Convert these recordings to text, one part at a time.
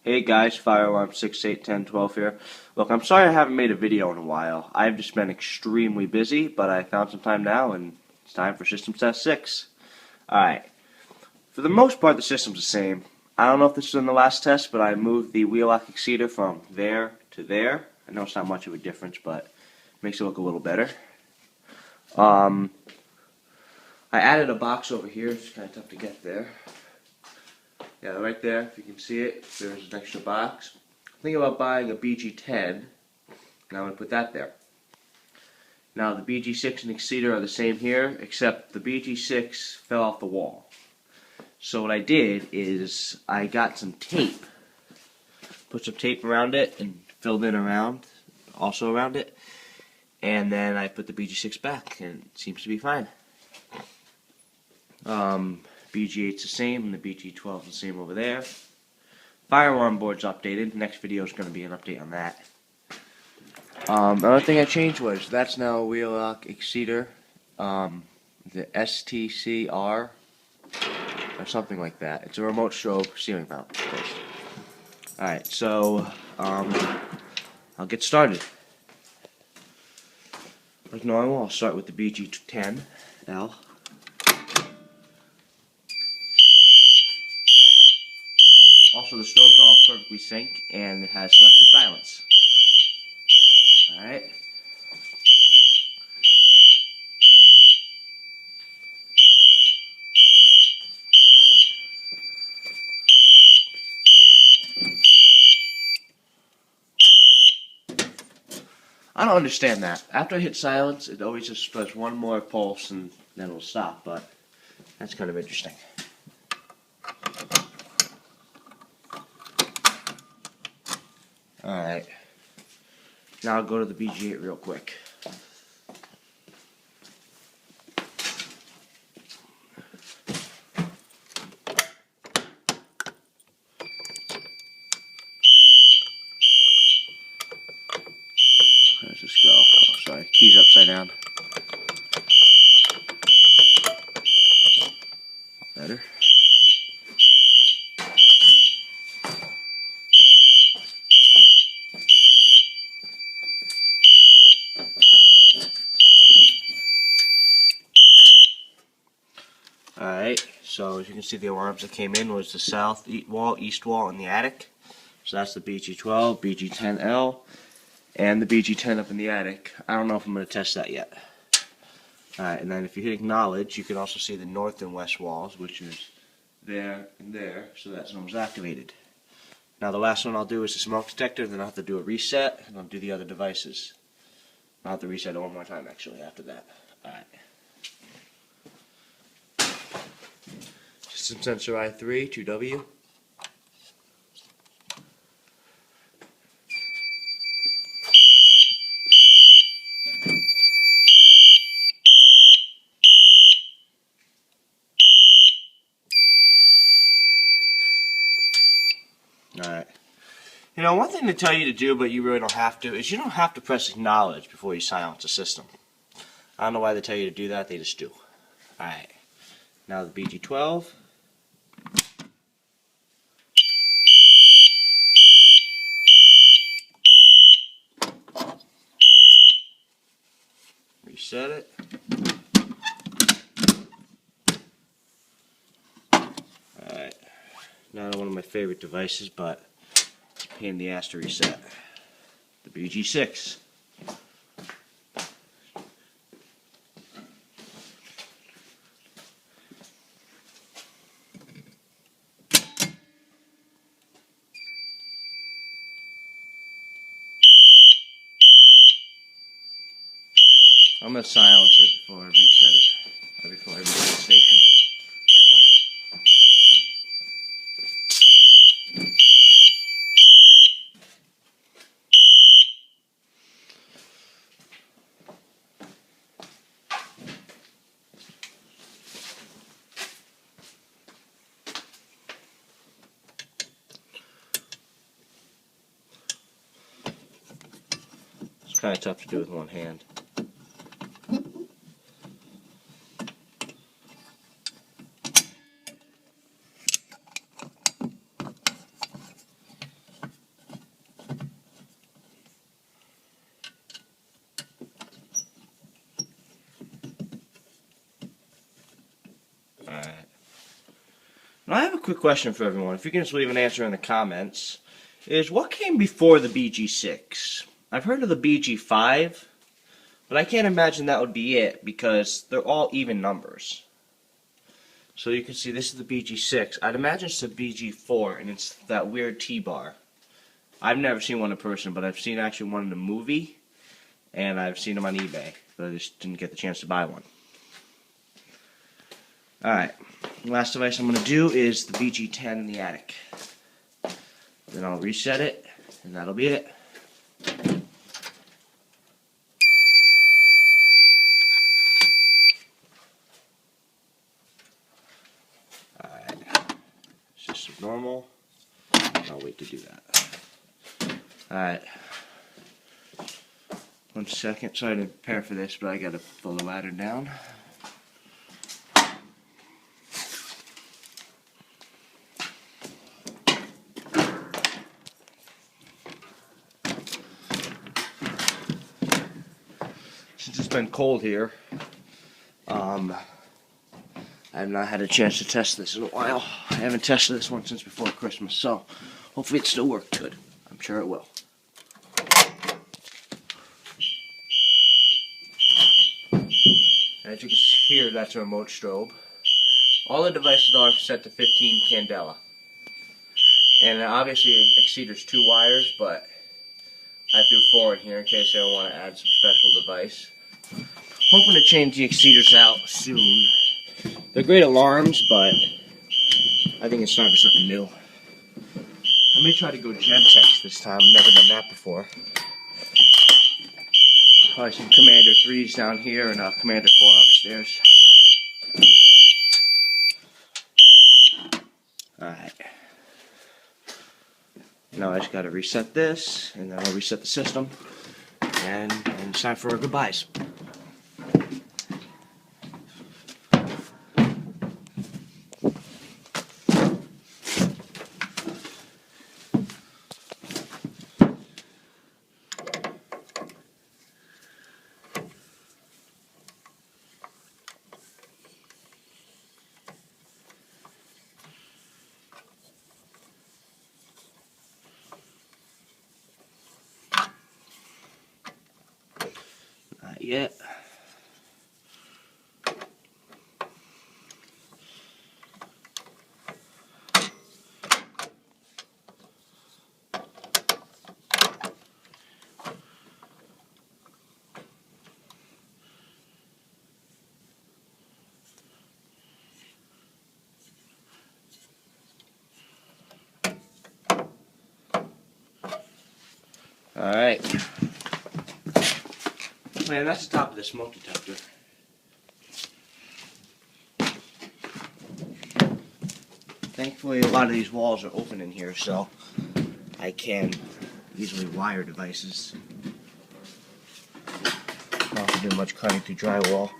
Hey guys, Fire-Alarm 6, 8, 10, 12 here. Look, I'm sorry I haven't made a video in a while. I've just been extremely busy, but I found some time now, and it's time for System Test 6. Alright, for the most part the system's the same. I don't know if this is in the last test, but I moved the wheel lock exceeder from there to there. I know it's not much of a difference, but it makes it look a little better. I added a box over here. It's kind of tough to get there. Yeah, right there, if you can see it, there's an extra box. Think about buying a BG10, and I'm going to put that there. Now, the BG6 and Exceeder are the same here, except the BG6 fell off the wall. So what I did is I got some tape, put some tape around it, and filled in also around it, and then I put the BG6 back, and it seems to be fine. BG8's the same, and the BG12's the same over there. Fire alarm board's updated. Next video is going to be an update on that. Another thing I changed was that's now a wheel lock exceeder, the STCR or something like that. It's a remote strobe ceiling mount. Alright, so I'll get started. Like normal, I'll start with the BG10L. Also, the strobe's all perfectly synced, and it has selective silence. Alright. I don't understand that. After I hit silence, it always just does one more pulse, and then it'll stop, but that's kind of interesting. Alright, now I'll go to the BG8 real quick. Let's just go. Oh, sorry, key's upside down. Better. Alright, so as you can see, the alarms that came in was the south wall, east wall, and the attic. So that's the BG12, BG10L, and the BG10 up in the attic. I don't know if I'm going to test that yet. Alright, and then if you hit acknowledge, you can also see the north and west walls, which is there and there, so that's almost activated. Now the last one I'll do is the smoke detector, then I'll have to do a reset, and I'll do the other devices. I'll have to reset it one more time actually after that. Alright. System sensor I3, 2W. Alright. You know, one thing to tell you to do, but you really don't have to, is you don't have to press acknowledge before you silence the system. I don't know why they tell you to do that, they just do. Alright. Now the BG12. Reset it. Alright. Not one of my favorite devices, but it's a pain in the ass to reset. The BG6. I'm going to silence it before I reset it, or before I reset the station. It's kind of tough to do with one hand. I have a quick question for everyone. If you can just leave an answer in the comments, is what came before the BG6? I've heard of the BG5, but I can't imagine that would be it because they're all even numbers. So you can see this is the BG6. I'd imagine it's the BG4, and it's that weird T-bar. I've never seen one in person, but I've seen actually one in the movie, and I've seen them on eBay, but I just didn't get the chance to buy one. Alright, last device I'm going to do is the BG10 in the attic. Then I'll reset it, and that'll be it. Alright, it's just normal. I'll wait to do that. Alright. 1 second, sorry to prepare for this, but I gotta pull the ladder down. Since it's been cold here, I have not had a chance to test this in a while. I haven't tested this one since before Christmas, so hopefully it still works good. I'm sure it will. As you can hear, that's a remote strobe. All the devices are set to 15 candela. And obviously it exceeds 2 wires, but I threw 4 in here in case I want to add some special device. Hoping to change the exceeders out soon. They're great alarms, but I think it's time for something new. I may try to go Gentex this time. Never done that before. Probably some Commander 3s down here and a Commander 4 upstairs. Alright. Now I just gotta reset this, and then I'll reset the system. And it's time for our goodbyes. Not yet. Alright. Man, that's the top of the smoke detector. Thankfully, a lot of these walls are open in here, so I can easily wire devices. Don't have to do much cutting through drywall.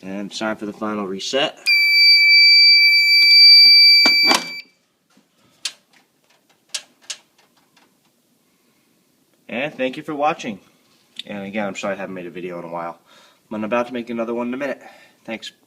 And it's time for the final reset. And thank you for watching. And again, I'm sorry I haven't made a video in a while. I'm about to make another one in a minute. Thanks.